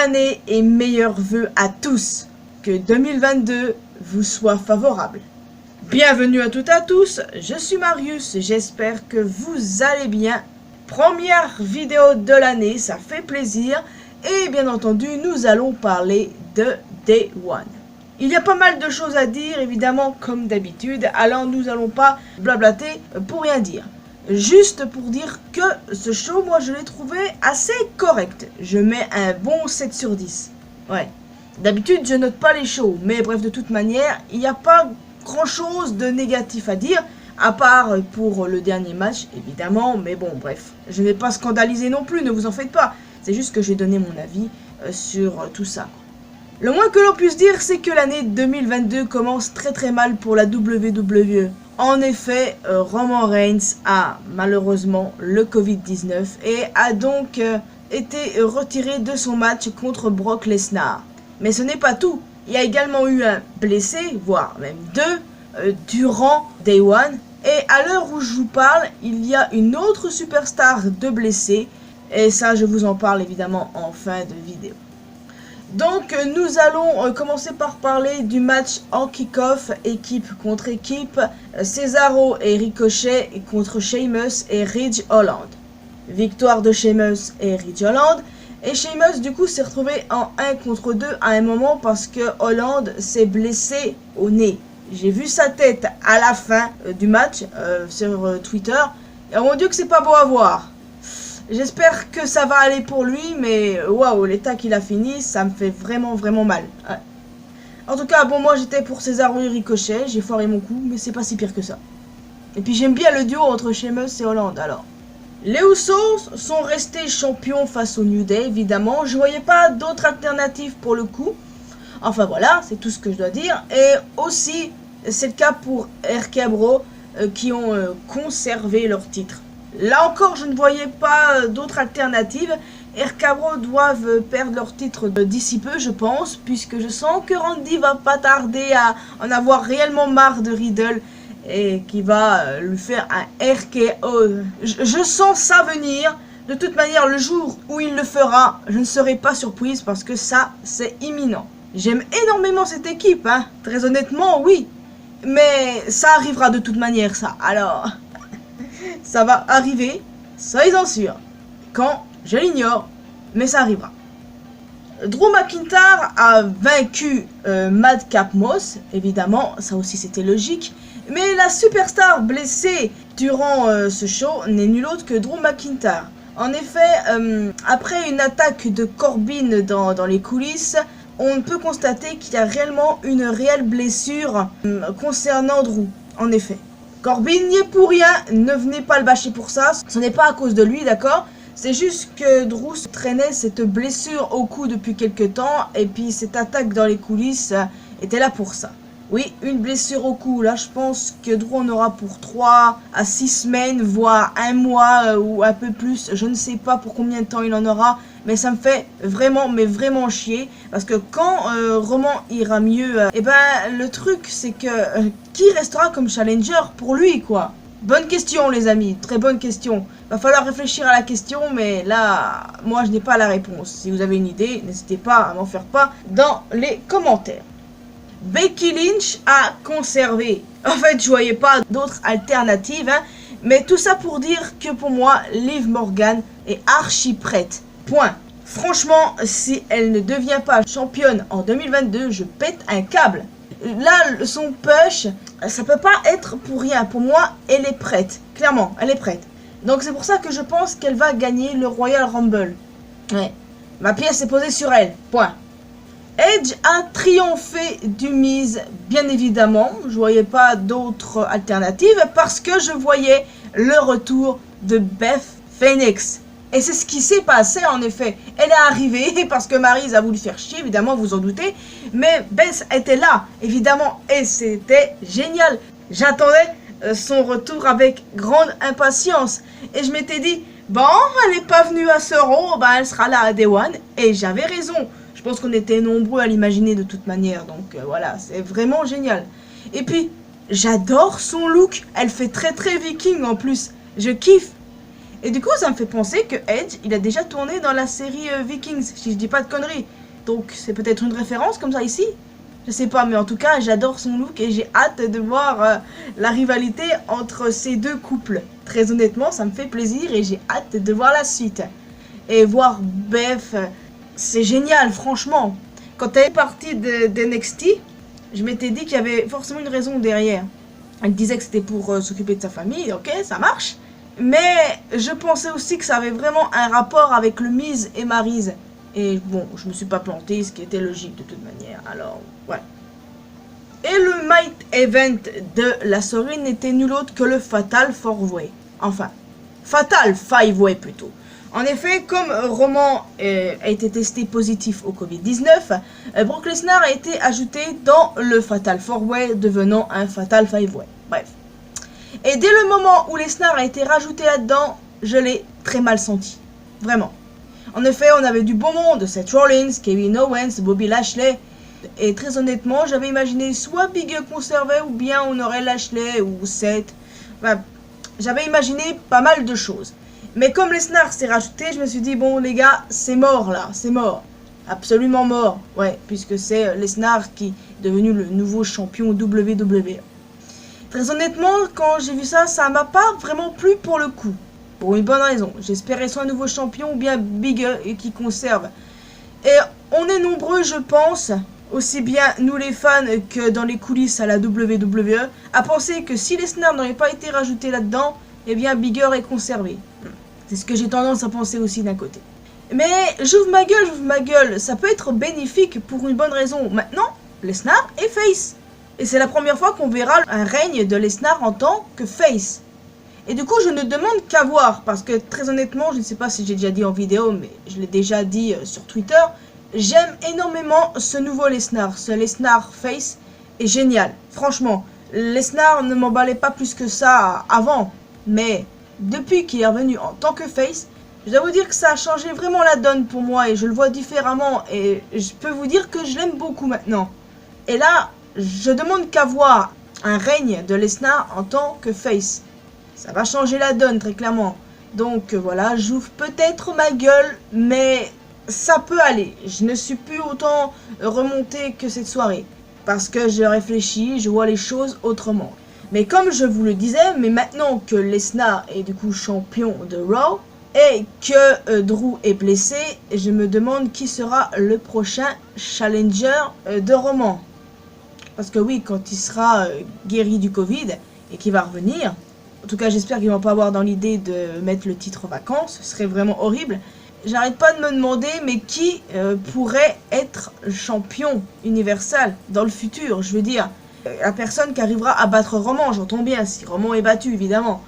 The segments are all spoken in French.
année et meilleurs vœux à tous. Que 2022 vous soit favorable. Bienvenue à toutes et à tous, je suis Marius, j'espère que vous allez bien. Première vidéo de l'année, ça fait plaisir. Et bien entendu, nous allons parler de Day One. Il y a pas mal de choses à dire, évidemment, comme d'habitude. Alors nous allons pas blablater pour rien dire. Juste pour dire que ce show, moi je l'ai trouvé assez correct. Je mets un bon 7 sur 10. Ouais. D'habitude, je note pas les shows. Mais bref, de toute manière, il n'y a pas grand chose de négatif à dire. À part pour le dernier match, évidemment. Mais bon, bref. Je ne vais pas scandaliser non plus, ne vous en faites pas. C'est juste que j'ai donné mon avis sur tout ça. Le moins que l'on puisse dire, c'est que l'année 2022 commence très mal pour la WWE. En effet, Roman Reigns a malheureusement le Covid-19 et a donc été retiré de son match contre Brock Lesnar. Mais ce n'est pas tout. Il y a également eu un blessé, voire même deux, durant Day One. Et à l'heure où je vous parle, il y a une autre superstar de blessé. Et ça, je vous en parle évidemment en fin de vidéo. Donc, nous allons commencer par parler du match en kick-off, équipe contre équipe. Cesaro et Ricochet contre Sheamus et Ridge Holland. Victoire de Sheamus et Ridge Holland. Et Sheamus, du coup, s'est retrouvé en 1 contre 2 à un moment parce que Holland s'est blessé au nez. J'ai vu sa tête à la fin du match sur Twitter. Et mon Dieu que c'est pas beau à voir. J'espère que ça va aller pour lui, mais waouh, l'état qu'il a fini, ça me fait vraiment mal. Ouais. En tout cas, bon, moi j'étais pour Cesaro et Ricochet, j'ai foiré mon coup, mais c'est pas si pire que ça. Et puis j'aime bien le duo entre Sheamus et Holland, alors. Les Usos sont restés champions face au New Day, évidemment. Je voyais pas d'autres alternatives pour le coup. Enfin voilà, c'est tout ce que je dois dire. Et aussi, c'est le cas pour RK Bro, qui ont conservé leur titre. Là encore, je ne voyais pas d'autres alternatives. RK Bro doivent perdre leur titre d'ici peu, je pense, puisque je sens que Randy va pas tarder à en avoir réellement marre de Riddle et qui va lui faire un RKO. Je sens ça venir. De toute manière, le jour où il le fera, je ne serai pas surprise parce que ça, c'est imminent. J'aime énormément cette équipe, hein. Très honnêtement, oui. Mais ça arrivera de toute manière, ça. Alors... ça va arriver, soyez-en sûrs. Quand, je l'ignore, mais ça arrivera. Drew McIntyre a vaincu Madcap Moss, évidemment, ça aussi c'était logique. Mais la superstar blessée durant ce show n'est nul autre que Drew McIntyre. En effet, après une attaque de Corbin dans les coulisses, on peut constater qu'il y a réellement une réelle blessure concernant Drew, en effet. Corbin n'y est pour rien, ne venez pas le bâcher pour ça, ce n'est pas à cause de lui, d'accord? C'est juste que Drew traînait cette blessure au cou depuis quelques temps, et puis cette attaque dans les coulisses était là pour ça. Oui, une blessure au cou, là je pense que Drew en aura pour 3 à 6 semaines, voire 1 mois ou un peu plus, je ne sais pas pour combien de temps il en aura, mais ça me fait vraiment, mais vraiment chier, parce que quand Roman ira mieux, et ben le truc c'est que qui restera comme challenger pour lui quoi? Bonne question les amis, très bonne question. Va falloir réfléchir à la question, mais là, moi je n'ai pas la réponse. Si vous avez une idée, n'hésitez pas à m'en faire part dans les commentaires. Becky Lynch a conservé. En fait, je voyais pas d'autres alternatives, hein, mais tout ça pour dire que pour moi, Liv Morgan est archi prête. Point. Franchement, si elle ne devient pas championne en 2022, je pète un câble. Là, son push, ça peut pas être pour rien. Pour moi, elle est prête. Clairement, elle est prête. Donc c'est pour ça que je pense qu'elle va gagner le Royal Rumble. Ouais. Ma pièce est posée sur elle. Point. Edge a triomphé du Miz, bien évidemment. Je voyais pas d'autres alternatives parce que je voyais le retour de Beth Phoenix. Et c'est ce qui s'est passé en effet. Elle est arrivée parce que Maryse a voulu faire chier, évidemment, vous en doutez. Mais Beth était là, évidemment, et c'était génial. J'attendais son retour avec grande impatience. Et je m'étais dit, bon, elle n'est pas venue à ce Raw, ben elle sera là à Day One. Et j'avais raison. Je pense qu'on était nombreux à l'imaginer de toute manière. Donc voilà, c'est vraiment génial. Et puis, j'adore son look. Elle fait très viking en plus. Je kiffe. Et du coup, ça me fait penser que Edge, il a déjà tourné dans la série Vikings, si je dis pas de conneries. Donc, c'est peut-être une référence comme ça ici. Je sais pas, mais en tout cas, j'adore son look et j'ai hâte de voir la rivalité entre ces deux couples. Très honnêtement, ça me fait plaisir et j'ai hâte de voir la suite. Et voir Beth, c'est génial, franchement. Quand elle est partie de NXT, je m'étais dit qu'il y avait forcément une raison derrière. Elle disait que c'était pour s'occuper de sa famille, ok, ça marche. Mais je pensais aussi que ça avait vraiment un rapport avec le Miz et Maryse. Et bon, je me suis pas planté, ce qui était logique de toute manière, alors voilà. Et le Might Event de la soirée n'était nul autre que le Fatal 4-Way. Enfin, Fatal 5-Way plutôt. En effet, comme Roman a été testé positif au Covid-19, Brock Lesnar a été ajouté dans le Fatal 4-Way, devenant un Fatal 5-Way. Bref. Et dès le moment où Lesnar a été rajouté là-dedans, je l'ai très mal senti. Vraiment. En effet, on avait du beau monde, Seth Rollins, Kevin Owens, Bobby Lashley. Et très honnêtement, j'avais imaginé soit Big E conservé ou bien on aurait Lashley ou Seth. Enfin, j'avais imaginé pas mal de choses. Mais comme Lesnar s'est rajouté, je me suis dit, bon les gars, c'est mort là, c'est mort. Absolument mort. Ouais, puisque c'est Lesnar qui est devenu le nouveau champion WWE. Très honnêtement, quand j'ai vu ça, ça m'a pas vraiment plu pour le coup. Pour une bonne raison. J'espérais soit un nouveau champion ou bien Big E qui conserve. Et on est nombreux, je pense, aussi bien nous les fans que dans les coulisses à la WWE, à penser que si Lesnar n'aurait pas été rajouté là-dedans, eh bien Big E est conservé. C'est ce que j'ai tendance à penser aussi d'un côté. Mais j'ouvre ma gueule, ça peut être bénéfique pour une bonne raison. Maintenant, Lesnar est face. Et c'est la première fois qu'on verra un règne de Lesnar en tant que face. Et du coup, je ne demande qu'à voir, parce que très honnêtement, je ne sais pas si j'ai déjà dit en vidéo, mais je l'ai déjà dit sur Twitter, j'aime énormément ce nouveau Lesnar. Ce Lesnar face est génial. Franchement, Lesnar ne m'emballait pas plus que ça avant, mais depuis qu'il est revenu en tant que face, je dois vous dire que ça a changé vraiment la donne pour moi et je le vois différemment et je peux vous dire que je l'aime beaucoup maintenant. Et là, je demande qu'à voir un règne de Lesnar en tant que face. Ça va changer la donne très clairement. Donc voilà, j'ouvre peut-être ma gueule, mais ça peut aller. Je ne suis plus autant remonté que cette soirée. Parce que je réfléchis, je vois les choses autrement. Mais comme je vous le disais, mais maintenant que Lesnar est du coup champion de Raw, et que Drew est blessé, je me demande qui sera le prochain challenger de Roman. Parce que oui, quand il sera guéri du Covid et qu'il va revenir, en tout cas j'espère qu'ils vont pas avoir dans l'idée de mettre le titre vacant, ce serait vraiment horrible. J'arrête pas de me demander, mais qui pourrait être champion universel dans le futur, je veux dire. La personne qui arrivera à battre Roman, j'entends bien, si Roman est battu évidemment.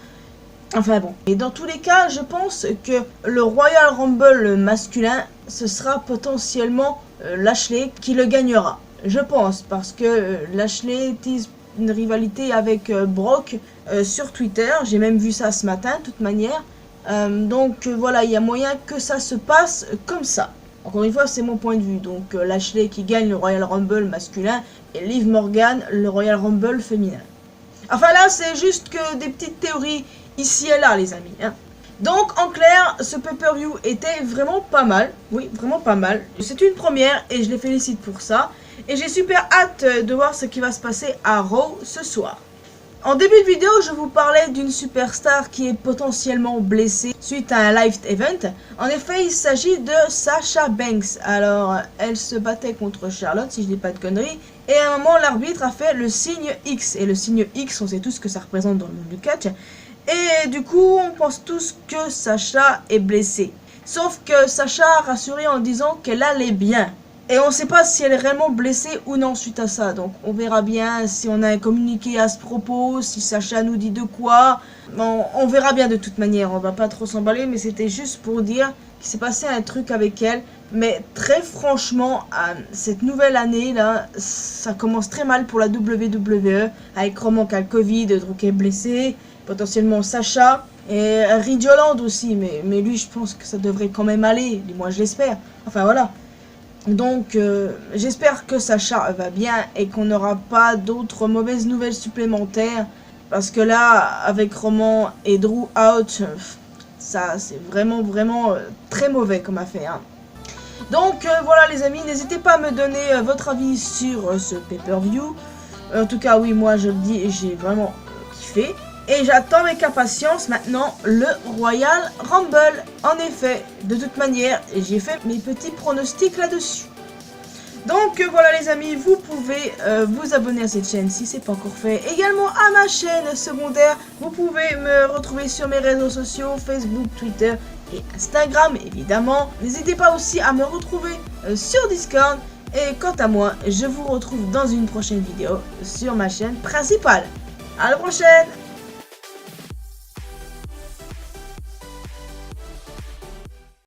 Enfin bon. Et dans tous les cas, je pense que le Royal Rumble masculin, ce sera potentiellement Lashley qui le gagnera. Je pense, parce que Lashley tease une rivalité avec Brock sur Twitter. J'ai même vu ça ce matin, de toute manière. Donc voilà, il y a moyen que ça se passe comme ça. Encore une fois, c'est mon point de vue. Donc Lashley qui gagne le Royal Rumble masculin et Liv Morgan le Royal Rumble féminin. Enfin là, c'est juste que des petites théories ici et là, les amis. Hein. Donc en clair, ce pay-per-view était vraiment pas mal. Oui, vraiment pas mal. C'est une première et je les félicite pour ça. Et j'ai super hâte de voir ce qui va se passer à Raw ce soir. En début de vidéo, je vous parlais d'une superstar qui est potentiellement blessée suite à un live event. En effet, il s'agit de Sasha Banks. Alors, elle se battait contre Charlotte, si je dis pas de conneries. Et à un moment, l'arbitre a fait le signe X. Et le signe X, on sait tous ce que ça représente dans le monde du catch. Et du coup, on pense tous que Sasha est blessée. Sauf que Sasha a rassuré en disant qu'elle allait bien. Et on ne sait pas si elle est réellement blessée ou non suite à ça. Donc on verra bien si on a un communiqué à ce propos, si Sasha nous dit de quoi. Bon, on verra bien de toute manière, on va pas trop s'emballer, mais c'était juste pour dire qu'il s'est passé un truc avec elle. Mais très franchement, cette nouvelle année là, ça commence très mal pour la WWE. Avec Roman qui a le Covid, Drew qui est blessé, potentiellement Sasha. Et Ridge Holland aussi, mais lui je pense que ça devrait quand même aller, du moins je l'espère. Enfin voilà. Donc j'espère que Sasha va bien et qu'on n'aura pas d'autres mauvaises nouvelles supplémentaires. Parce que là, avec Roman et Drew out, Ça, c'est vraiment très mauvais comme affaire. Donc voilà les amis, n'hésitez pas à me donner votre avis sur ce pay-per-view. En tout cas, oui, moi je le dis, j'ai vraiment kiffé. Et j'attends avec impatience maintenant le Royal Rumble. En effet, de toute manière, j'ai fait mes petits pronostics là-dessus. Donc voilà les amis, vous pouvez vous abonner à cette chaîne si ce n'est pas encore fait. Également à ma chaîne secondaire, vous pouvez me retrouver sur mes réseaux sociaux, Facebook, Twitter et Instagram évidemment. N'hésitez pas aussi à me retrouver sur Discord. Et quant à moi, je vous retrouve dans une prochaine vidéo sur ma chaîne principale. À la prochaine!